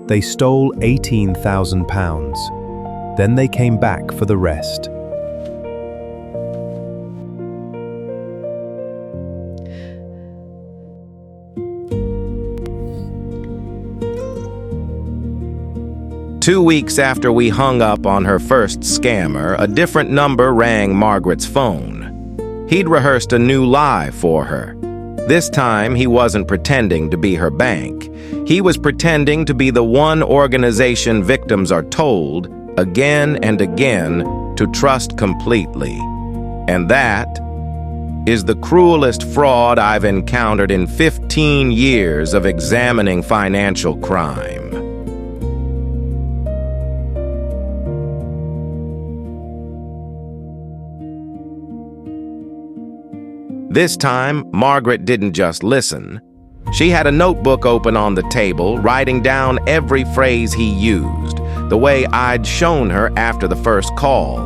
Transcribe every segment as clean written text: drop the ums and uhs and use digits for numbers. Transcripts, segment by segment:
They stole £18,000. Then they came back for the rest. Two weeks after we hung up on her first scammer, a different number rang Margaret's phone. He'd rehearsed a new lie for her. This time, he wasn't pretending to be her bank. He was pretending to be the one organization victims are told, again and again, to trust completely. And that is the cruelest fraud I've encountered in 15 years of examining financial crime. This time, Margaret didn't just listen. She had a notebook open on the table, writing down every phrase he used, the way I'd shown her after the first call.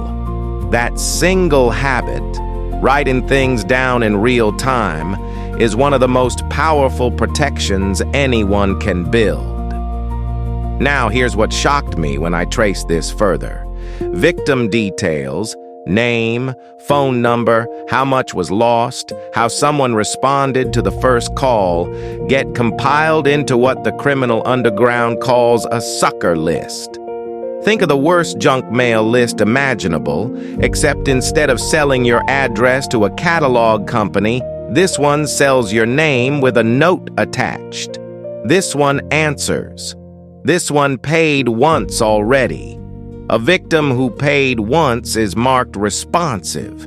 That single habit, writing things down in real time, is one of the most powerful protections anyone can build. Now, here's what shocked me when I traced this further. Victim details, name, phone number, how much was lost, how someone responded to the first call, get compiled into what the criminal underground calls a sucker list. Think of the worst junk mail list imaginable, except instead of selling your address to a catalog company, this one sells your name with a note attached. This one answers. This one paid once already. A victim who paid once is marked responsive,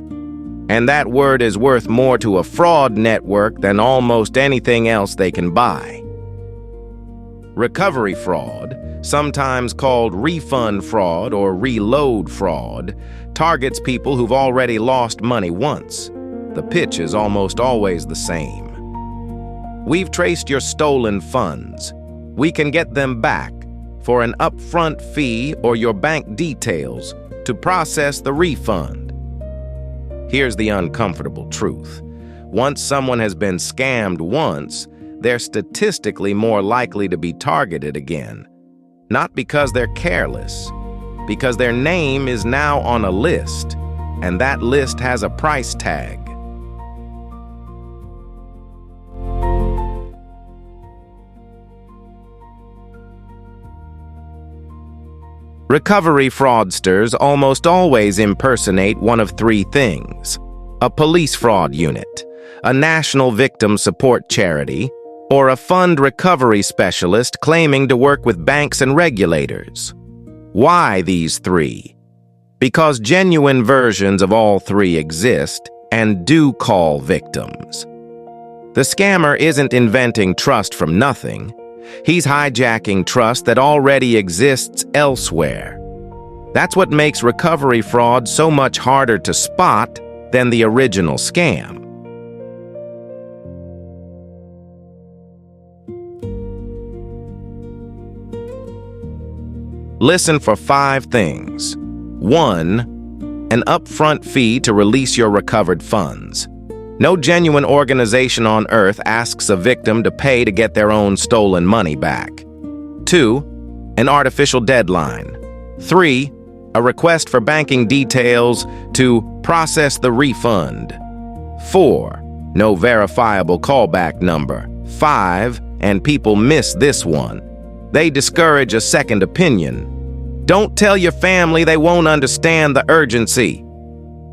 and that word is worth more to a fraud network than almost anything else they can buy. Recovery fraud, sometimes called refund fraud or reload fraud, targets people who've already lost money once. The pitch is almost always the same. We've traced your stolen funds. We can get them back for an upfront fee or your bank details to process the refund. Here's the uncomfortable truth. Once someone has been scammed once, they're statistically more likely to be targeted again. Not because they're careless, because their name is now on a list, and that list has a price tag. Recovery fraudsters almost always impersonate one of three things: a police fraud unit, a national victim support charity, or a fund recovery specialist claiming to work with banks and regulators. Why these three? Because genuine versions of all three exist and do call victims. The scammer isn't inventing trust from nothing. He's hijacking trust that already exists elsewhere. That's what makes recovery fraud so much harder to spot than the original scam. Listen for 5 things. 1. An upfront fee to release your recovered funds. No genuine organization on earth asks a victim to pay to get their own stolen money back. 2. An artificial deadline. 3. A request for banking details to process the refund. 4. No verifiable callback number. 5. And people miss this one. They discourage a second opinion. Don't tell your family, they won't understand the urgency.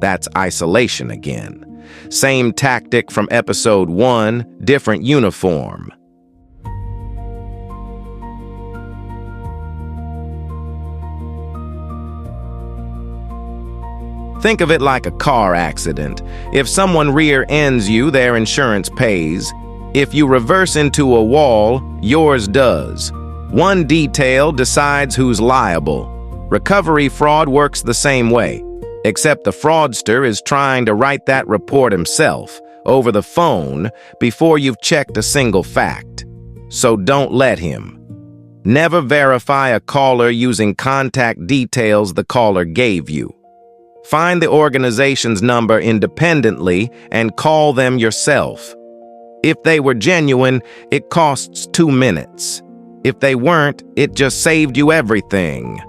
That's isolation again. Same tactic from episode 1, different uniform. Think of it like a car accident. If someone rear-ends you, their insurance pays. If you reverse into a wall, yours does. One detail decides who's liable. Recovery fraud works the same way, except the fraudster is trying to write that report himself, over the phone, before you've checked a single fact. So don't let him. Never verify a caller using contact details the caller gave you. Find the organization's number independently and call them yourself. If they were genuine, it costs 2 minutes. If they weren't, it just saved you everything.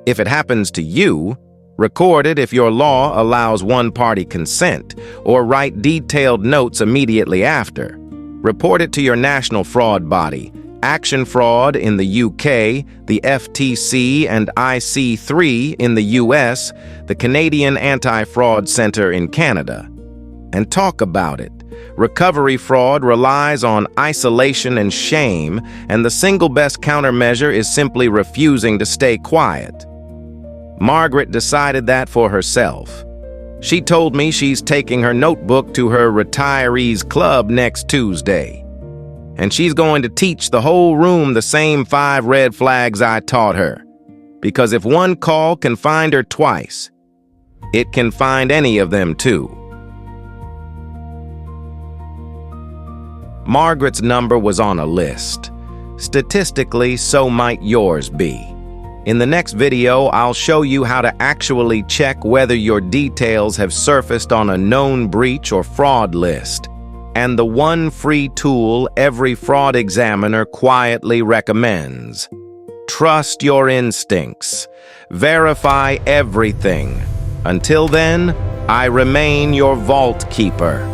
If it happens to you, record it if your law allows one-party consent, or write detailed notes immediately after. Report it to your national fraud body, Action Fraud in the UK, the FTC and IC3 in the US, the Canadian Anti-Fraud Centre in Canada. And talk about it. Recovery fraud relies on isolation and shame, and the single best countermeasure is simply refusing to stay quiet. Margaret decided that for herself. She told me she's taking her notebook to her retirees club next Tuesday. And she's going to teach the whole room the same 5 red flags I taught her. Because if one call can find her twice, it can find any of them too. Margaret's number was on a list. Statistically, so might yours be. In the next video, I'll show you how to actually check whether your details have surfaced on a known breach or fraud list, and the one free tool every fraud examiner quietly recommends. Trust your instincts. Verify everything. Until then, I remain your vault keeper.